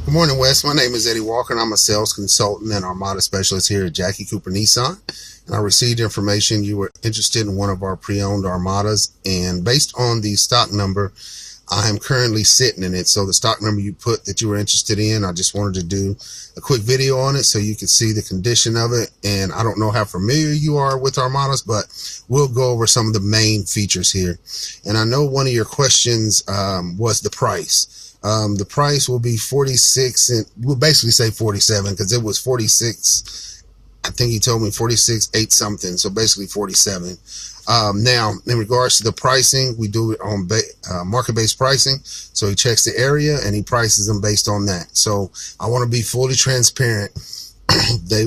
Good morning, Wes. My name is Eddie Walker, and I'm a sales consultant and Armada specialist here at Jackie Cooper Nissan. And I received information you were interested in one of our pre-owned Armadas, and based on the stock number, I am currently sitting in it. So the stock number you put that you were interested in, I just wanted to do a quick video on it so you could see the condition of it. And I don't know how familiar you are with Armadas, but we'll go over some of the main features here. And I know one of your questions was the price. The price will be 46, and we'll basically say 47 because it was 46. I think he told me 46, 8 something. So basically 47. Now, in regards to the pricing, we do it on market-based pricing. So he checks the area and he prices them based on that. So I want to be fully transparent. They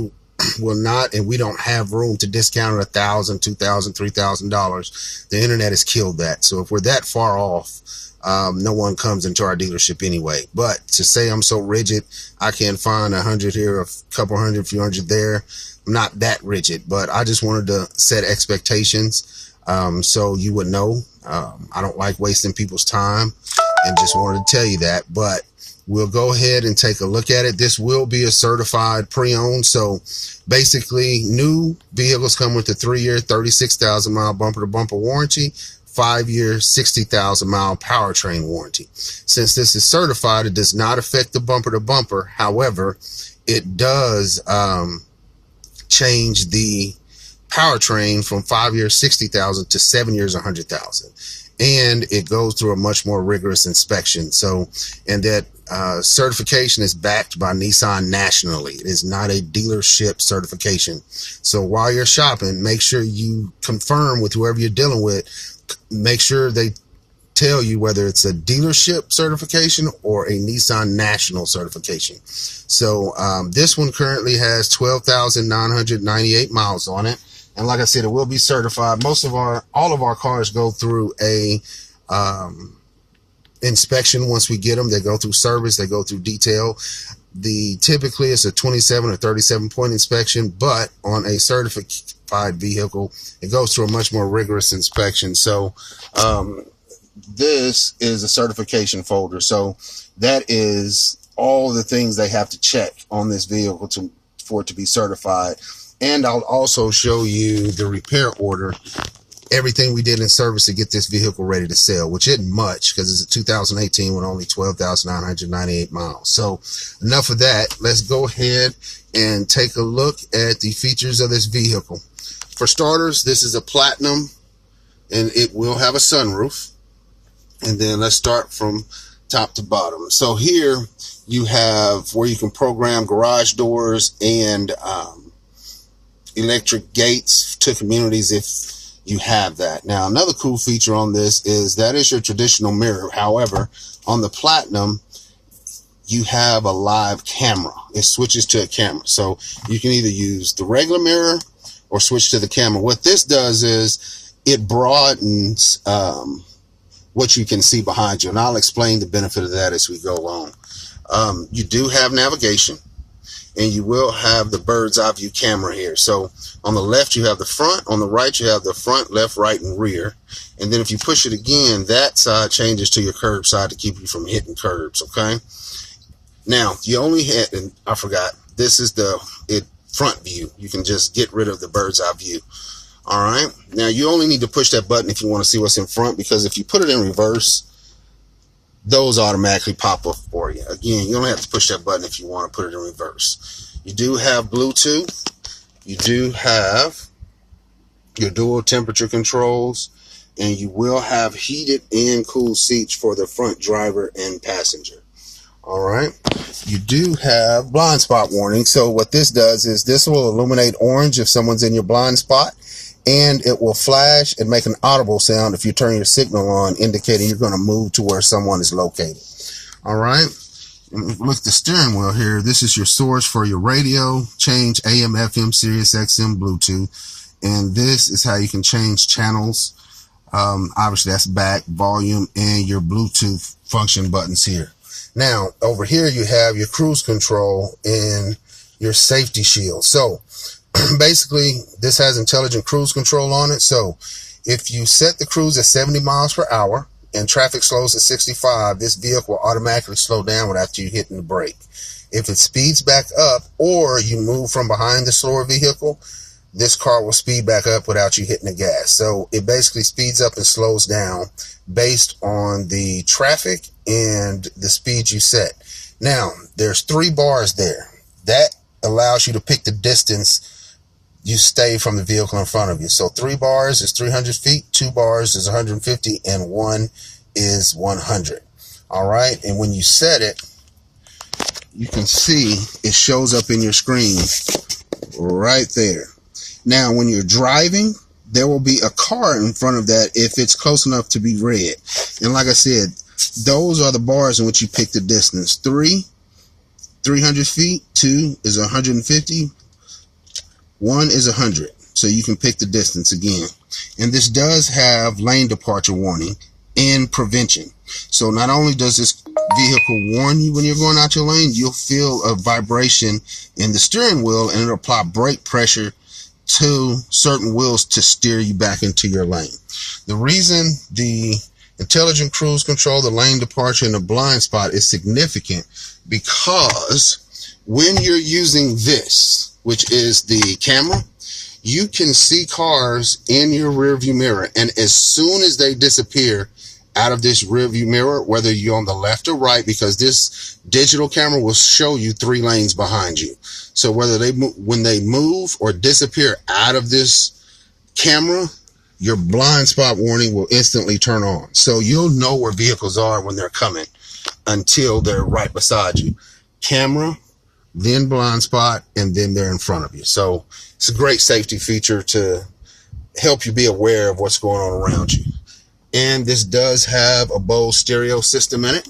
will not, and we don't have room to discount it $1,000, $2,000, $3,000. The internet has killed that. So if we're that far off, no one comes into our dealership anyway. But to say I'm so rigid, I can't find 100 here, a couple hundred, a few hundred there. I'm not that rigid, but I just wanted to set expectations so you would know. I don't like wasting people's time and just wanted to tell you that. But we'll go ahead and take a look at it. This will be a certified pre-owned. So basically, new vehicles come with a 3-year, 36,000 mile bumper-to-bumper warranty, 5-year, 60,000 mile powertrain warranty. Since this is certified, it does not affect the bumper to bumper. However, it does change the powertrain from 5 years, 60,000 to 7 years, 100,000. And it goes through a much more rigorous inspection. So, and that certification is backed by Nissan nationally. It is not a dealership certification. So while you're shopping, make sure you confirm with whoever you're dealing with. Make sure they tell you whether it's a dealership certification or a Nissan national certification. So this one currently has 12,998 miles on it. And like I said, it will be certified. All of our cars go through a inspection. Once we get them, they go through service, they go through detail. Typically it's a 27 or 37 point inspection, but on a certified vehicle, it goes through a much more rigorous inspection. So this is a certification folder. So that is all the things they have to check on this vehicle for it to be certified. And I'll also show you the repair order, everything we did in service to get this vehicle ready to sell, which isn't much because it's a 2018 with only 12,998 miles. So enough of that. Let's go ahead and take a look at the features of this vehicle. For starters, this is a platinum and it will have a sunroof. And then let's start from top to bottom. So here you have where you can program garage doors and electric gates to communities if you have that. Now, another cool feature on this is that is your traditional mirror. However, on the platinum, you have a live camera. It switches to a camera. So you can either use the regular mirror or switch to the camera. What this does is it broadens what you can see behind you. And I'll explain the benefit of that as we go along. You do have navigation. And you will have the bird's eye view camera here. So on the left, you have the front. On the right, you have the front, left, right, and rear. And then if you push it again, that side changes to your curb side to keep you from hitting curbs, okay? Now, you only had, and I forgot, this is the front view. You can just get rid of the bird's eye view. All right? Now, you only need to push that button if you want to see what's in front, because if you put it in reverse, those automatically pop up for you. Again, you only have to push that button if you want to put it in reverse. You do have Bluetooth. You do have your dual temperature controls. And you will have heated and cooled seats for the front driver and passenger. All right. You do have blind spot warning. So what this does is this will illuminate orange if someone's in your blind spot. And it will flash and make an audible sound if you turn your signal on, indicating you're going to move to where someone is located. All right. Look at the steering wheel here. This is your source for your radio, change AM, FM, Sirius XM, Bluetooth. And this is how you can change channels. Obviously, that's back, volume, and your Bluetooth function buttons here. Now, over here, you have your cruise control and your safety shield. So, basically, this has intelligent cruise control on it. So if you set the cruise at 70 miles per hour and traffic slows at 65, this vehicle will automatically slow down without you hitting the brake. If it speeds back up or you move from behind the slower vehicle, this car will speed back up without you hitting the gas. So it basically speeds up and slows down based on the traffic and the speed you set. Now, there's 3 bars there. That allows you to pick the distance you stay from the vehicle in front of you. So 3 bars is 300 feet, 2 bars is 150, and 1 is 100. All right. And when you set it, you can see it shows up in your screen right there. Now, when you're driving, there will be a car in front of that if it's close enough to be red. And like I said, those are the bars in which you pick the distance. 300 feet, 2 is 150, 1 is 100. So you can pick the distance again. And this does have lane departure warning and prevention. So not only does this vehicle warn you when you're going out your lane, you'll feel a vibration in the steering wheel and it'll apply brake pressure to certain wheels to steer you back into your lane. The reason the intelligent cruise control, the lane departure, and the blind spot is significant because when you're using this, which is the camera, you can see cars in your rear view mirror, and as soon as they disappear out of this rear view mirror, whether you're on the left or right, because this digital camera will show you 3 lanes behind you. So whether when they move or disappear out of this camera, your blind spot warning will instantly turn on. So you'll know where vehicles are when they're coming until they're right beside you. Camera, then blind spot, and then they're in front of you. So it's a great safety feature to help you be aware of what's going on around you. And this does have a Bose stereo system in it.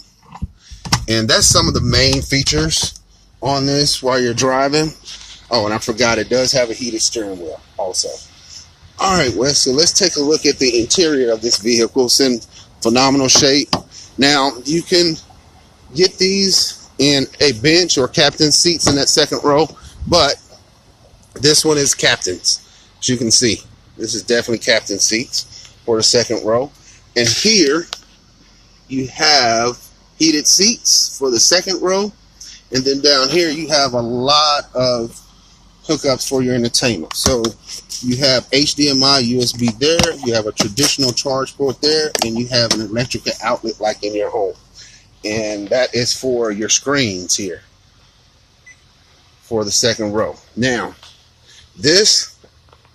And that's some of the main features on this while you're driving. Oh, and I forgot, it does have a heated steering wheel also. All right, Wes, so let's take a look at the interior of this vehicle. It's in phenomenal shape. Now, you can get these in a bench or captain seats in that second row, but this one is captain's. As you can see, this is definitely captain seats for the second row. And here you have heated seats for the second row. And then down here you have a lot of hookups for your entertainment. So you have HDMI, USB there, you have a traditional charge port there, and you have an electrical outlet like in your home. And that is for your screens here for the second row. Now, these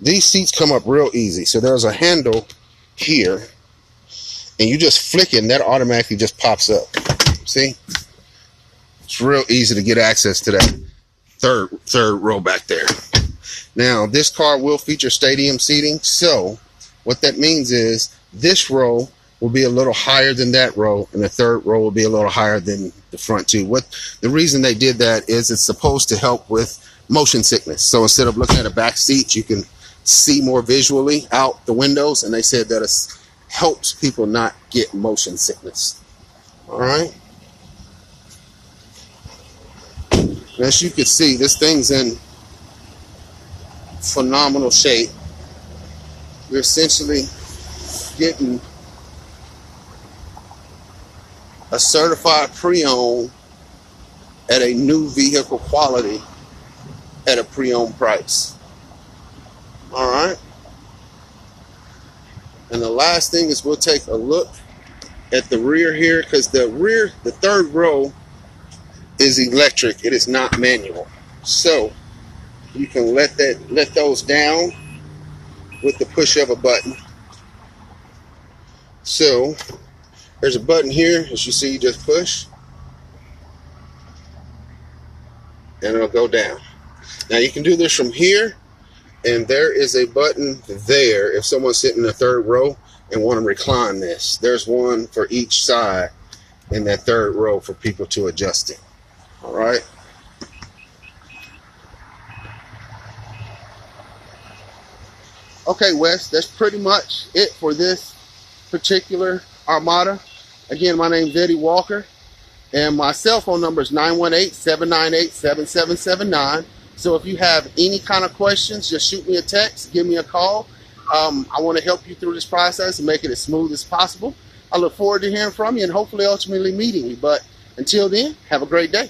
seats come up real easy. So there's a handle here, and you just flick it and that automatically just pops up. See? It's real easy to get access to that third row back there. Now, this car will feature stadium seating. So what that means is this row will be a little higher than that row, and the third row will be a little higher than the front two. The reason they did that is it's supposed to help with motion sickness. So instead of looking at a back seat, you can see more visually out the windows, and they said that it helps people not get motion sickness. All right. And as you can see, this thing's in phenomenal shape. You're essentially getting a certified pre-owned at a new vehicle quality at a pre-owned price. All right. And the last thing is we'll take a look at the rear here, because the third row is electric. It is not manual. So you can let those down with the push of a button. So there's a button here, as you see, you just push and it'll go down. Now you can do this from here, and there is a button there if someone's sitting in the third row and want to recline this. There's one for each side in that third row for people to adjust it. All right. Okay, Wes, that's pretty much it for this particular Armada. Again, my name's Eddie Walker, and my cell phone number is 918-798-7779. So if you have any kind of questions, just shoot me a text, give me a call. I want to help you through this process and make it as smooth as possible. I look forward to hearing from you and hopefully ultimately meeting you. But until then, have a great day.